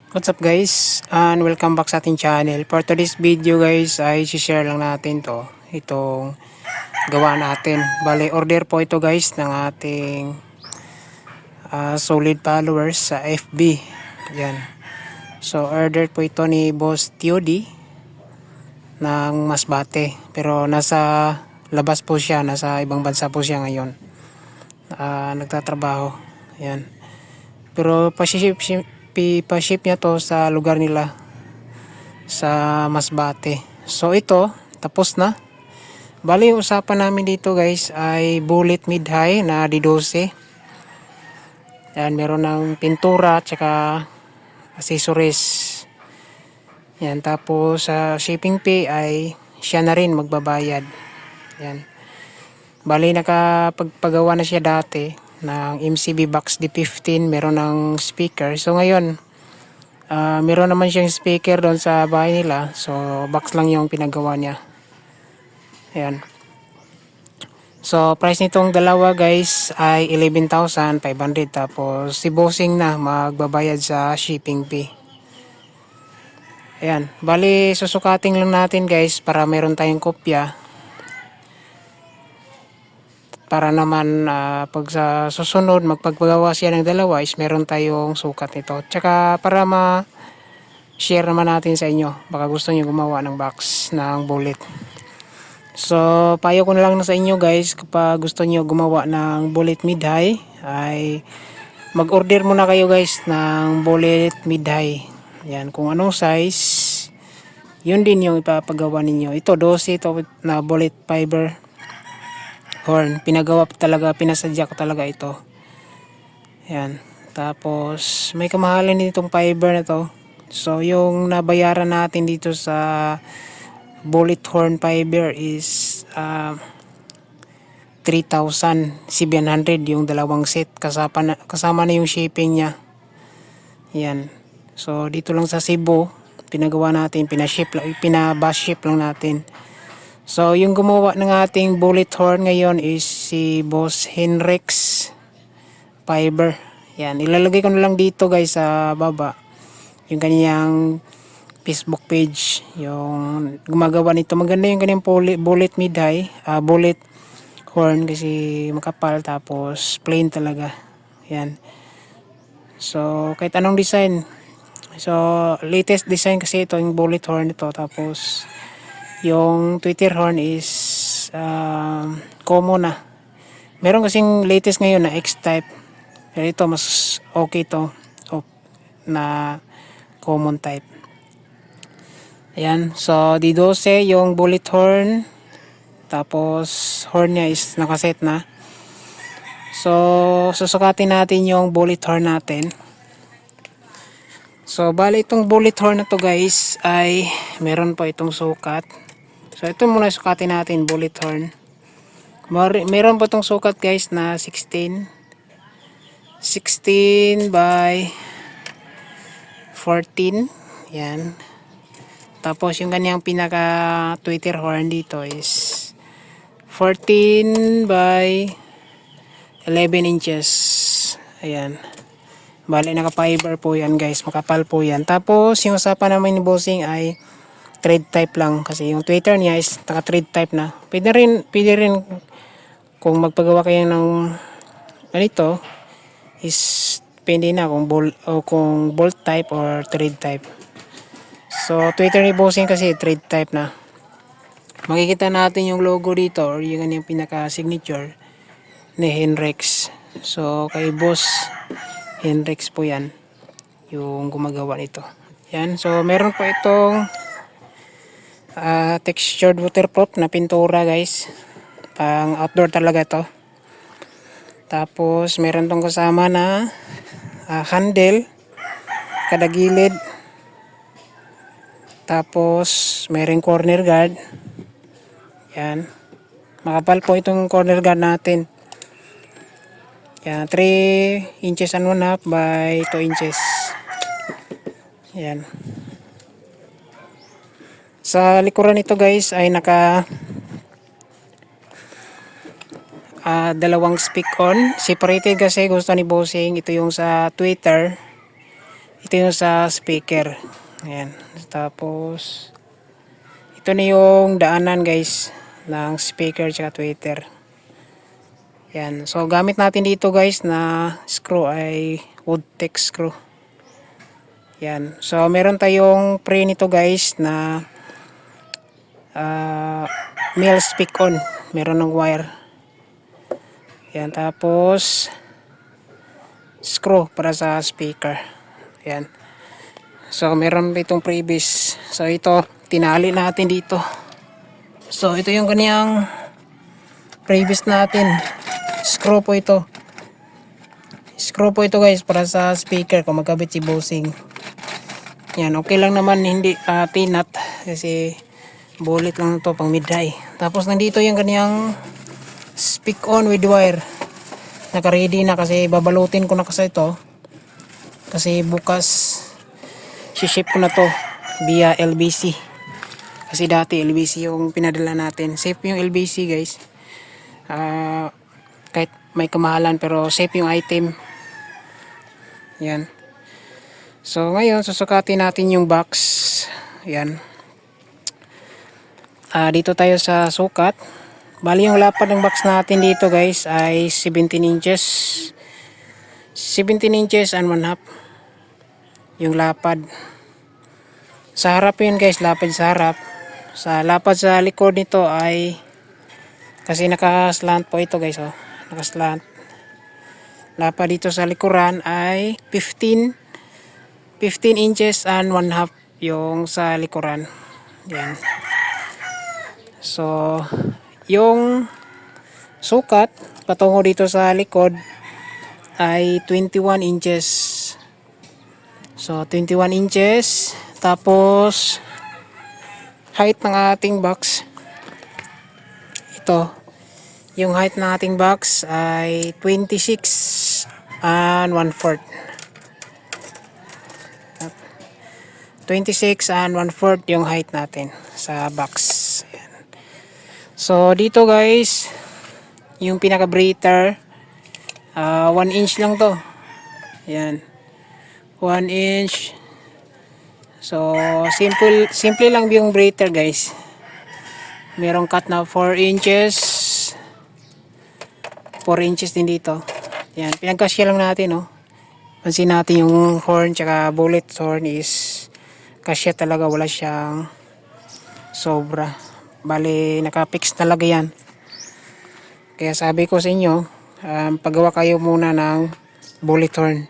What's up guys, and welcome back sa ating channel. For today's video guys ay share lang natin itong gawa natin. Bale, order po ito guys ng ating solid followers sa FB. Yan. So order po ito ni Boss Tiodi ng Masbate. Pero nasa labas po siya, nasa ibang bansa po siya ngayon. Nagtatrabaho. Yan. Pero pa-ship niya to sa lugar nila sa Masbate. So ito, tapos na. Bali, yung usapan namin dito guys ay bullet mid-high na D12. Yan, meron ng pintura at saka accessories. Yan, tapos sa shipping fee ay siya na rin magbabayad. Yan. Bali, nakapagpagawa na siya dati ng MCB box D15, meron ng speaker. So ngayon, meron naman siyang speaker doon sa bahay nila. So box lang yung pinagawa niya. Ayan. So price nitong dalawa guys ay 11,500. Tapos si bossing na magbabayad sa shipping fee. Ayan. Bali susukating lang natin guys para meron tayong kopya. Para naman pag sa susunod magpagpagawa siya ng dalawa is meron tayong sukat nito. Tsaka para share naman natin sa inyo. Baka gusto niyo gumawa ng box ng bullet. So payo ko na lang sa inyo guys, kapag gusto niyo gumawa ng bullet mid-high ay mag-order muna kayo guys ng bullet mid-high. Yan, kung anong size yun din yung ipapagawa ninyo. Ito 12 ito na bullet fiber horn. Pinagawa talaga, pinasadya ko talaga ito. Yan. Tapos may kamahalan din itong fiber na to. So yung nabayaran natin dito sa bullet horn fiber is 3,700 yung dalawang set, kasama na yung shipping niya. Yan. So dito lang sa Cebu pinagawa natin, pinabaship lang natin. So yung gumawa ng ating bullet horn ngayon is si Boss Henrix Fiber. Yan, ilalagay ko na lang dito guys sa baba yung kanyang Facebook page, yung gumagawa nito. Maganda yung kanyang bullet mid-high, bullet horn kasi makapal tapos plain talaga. Yan. So kahit anong design. So latest design kasi ito yung bullet horn ito. Tapos yung Twitter horn is common na. Meron kasing latest ngayon na X-type. Pero ito mas okay to na common type. Ayan, so D12 yung bullet horn. Tapos horn niya is nakaset na. So susukatin natin yung bullet horn natin. So bali itong bullet horn na to guys ay meron pa itong sukat. So ito muna sukatin natin, bullet horn. Meron pa itong sukat guys na 16 by 14. Yan. Tapos yung kanyang pinaka Twitter horn dito is 14 by 11 inches. Ayan. Bali naka fiber po yan guys. Makapal po yan. Tapos yung usapan namin ni bossing ay thread type lang. Kasi yung Twitter niya is naka thread type na. Pwede rin kung magpagawa kayo ng ganito is pwede na kung bolt type or thread type. So Twitter ni bossing kasi thread type na. Makikita natin yung logo dito or yung kanyang pinaka signature ni Henrix. So kay Boss Henrix po yan yung gumagawa nito. Yan. So meron po itong textured waterproof na pintura guys. Pang outdoor talaga to. Tapos meron tong kasama na handle kada gilid. Tapos mayroong corner guard. Yan. Makapal po itong corner guard natin. Yan, 3 inches and 1/2 by 2 inches. Yan. Sa likuran nito guys ay naka dalawang speak on. Separated kasi gusto ni bossing. Ito yung sa Twitter. Ito yung sa speaker. Ayan. Tapos ito na yung daanan guys ng speaker tsaka tweeter. Yan. So gamit natin dito guys na screw ay wood tech screw. Yan. So meron tayong pre nito guys na male speak on. Meron ng wire. Yan. Tapos screw para sa speaker. Yan. So meron itong previous. So ito tinali natin dito. So ito yung kanyang previous natin. Screw po ito. Screw po ito guys para sa speaker kung magkabit si bossing. Yan, okay lang naman hindi tinat kasi bullet lang ito pang mid-high. Tapos nandito yung kanyang speak on with wire. Naka-ready na kasi babalutin ko na kasi ito. Kasi bukas ship ko na to via LBC. Kasi dati LBC yung pinadala natin. Safe yung LBC guys. Kahit may kamahalan pero safe yung item. Yan. So ngayon susukatin natin yung box. Yan. Dito tayo sa sukat. Bali yung lapad ng box natin dito guys ay 17 inches. 17 inches and 1/2 yung lapad. Sa harap yun guys, lapad sa harap. Sa lapad sa likod nito ay kasi naka-slant po ito guys, oh. Naka-slant. Lapad dito sa likuran ay 15 inches and 1/2 yung sa likuran. Yan. So, yung sukat patungo dito sa likod ay 21 inches. So, 21 inches. Tapos, height ng ating box. Ito. Yung height ng ating box ay 26 and 1/4. 26 and 1/4 yung height natin sa box. Ayan. So, dito guys, yung pinaka-breather, 1 inch lang to. Ayan. 1 inch. So, simple lang yung breather guys. Merong cut na 4 inches. 4 inches din dito. Yan, pinagkasya lang natin, no. Pansin natin yung horn tsaka bullet horn is kasya talaga, wala siyang sobra. Bali, naka-fix talaga yan. Kaya sabi ko sa inyo, paggawa kayo muna ng bullet horn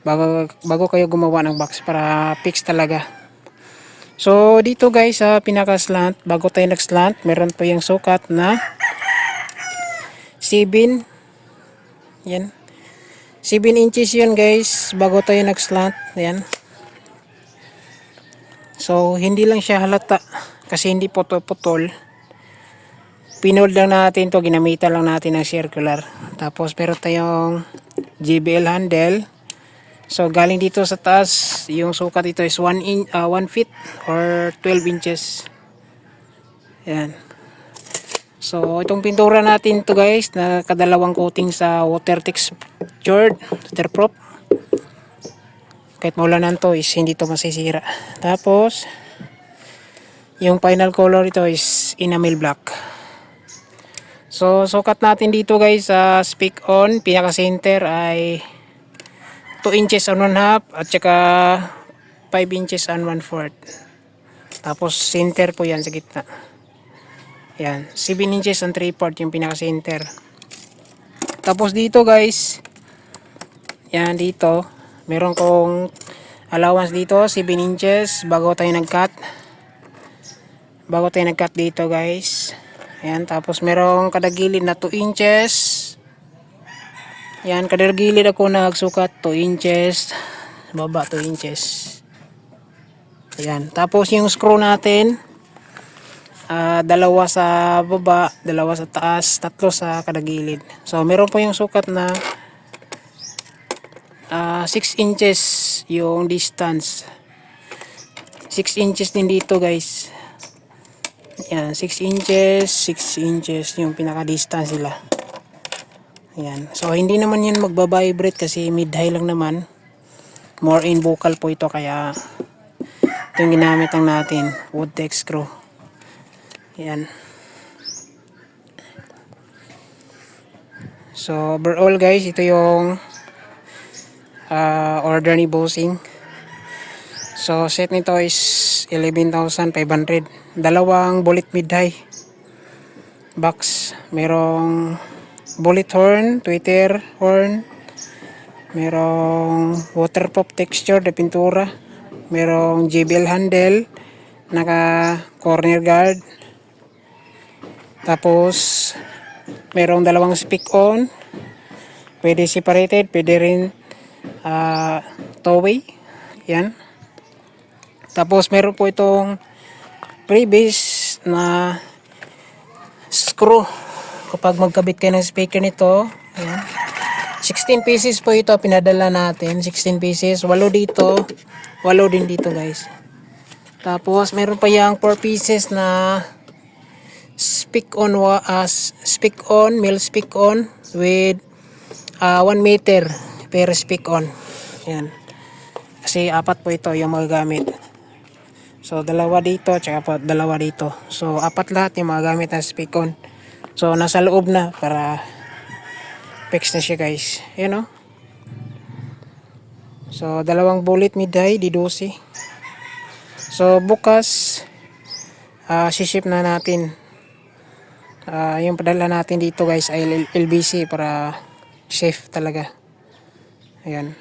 bago kayo gumawa ng box para fix talaga. So, dito guys, sa pinaka-slant, bago tayo nag-slant, meron po yung sukat na 7. Yan. 7 inches yun guys, bago tayo nag-slant. Yan. So, hindi lang siya halata kasi hindi putol-putol. Pinold lang natin to, ginamitan lang natin ng circular. Tapos, meron tayong JBL handle. So, galing dito sa taas, yung sukat ito is 1 feet or 12 inches. Yan. So, itong pintura natin to guys, na kadalawang coating sa water textured, waterproof. Kahit maulanan to is hindi to masisira. Tapos, yung final color ito is enamel black. So, sukat natin dito guys sa speak on, pinaka center ay 2 inches and 1/2 at saka 5 inches and 1/4. Tapos, center po yan sa gitna. Yan, 7 inches and 3/4 yung pinaka-center. Tapos dito guys, yan dito, meron kong allowance dito, 7 inches bago tayo nag-cut. Bago tayo nag-cut dito guys. Yan, tapos merong kadagilid na 2 inches. Yan, kadagilid ako nagsukat 2 inches. Baba 2 inches. Yan, tapos yung screw natin, dalawa sa baba, dalawa sa taas, tatlo sa kadagilid. So meron po yung sukat na 6 inches yung distance. 6 inches din dito guys. Yan, 6 inches yung pinaka distance nila. Yan. So hindi naman yan magbabibrate kasi mid-high lang naman. more in vocal po ito, kaya ito yung ginamit lang natin, wood tech screw. Yan. So overall guys, ito yung order ni Bossing. So set nito is 11,500. Dalawang bullet mid-high box. Merong bullet horn, tweeter horn, merong waterproof texture de pintura, merong JBL handle, naka corner guard, tapos merong dalawang speak on, pwede separated, pwede rin two-way. Yan. Tapos meron po itong pre-base na screw kapag magkabit kayo ng speaker nito. Ayan. 16 pieces po ito pinadala natin, 16 pieces, 8 dito, 8 din dito guys. Tapos meron pa yang 4 pieces na speak on male speak on with 1 meter per speak on. Ayan. Kasi 4 po ito yung magagamit. So dalawa dito tsaka dalawa dito. So 4 lahat yung magagamit na speak on. So nasa loob na para fix na siya guys. Ayan o. So dalawang bullet mid-high di 12. So bukas siship na natin. Yung padala natin dito guys ay LBC para safe talaga. Ayan.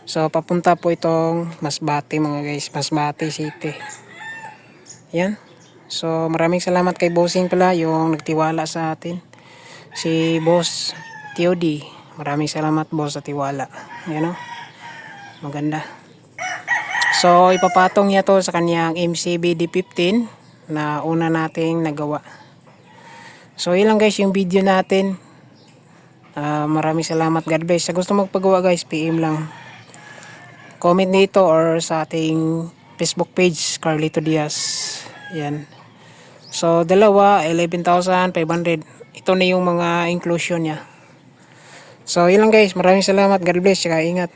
So papunta po itong Masbate mga guys, Masbate City. Yan. So maraming salamat kay Bossing pala yung nagtiwala sa atin. Si Boss TOD. Maraming salamat boss sa tiwala. Yan o. Maganda. So ipapatong niya to sa kanyang MCB D15 na una nating nagawa. So yun lang guys yung video natin. Maraming salamat. God bless. Sa gusto magpagawa guys, PM lang. Comment dito or sa ating Facebook page, Carlito Diaz. Yan. So, dalawa, 11,500. Ito na yung mga inclusion niya. So, yun lang guys. Maraming salamat. God bless. Tsaka ingat.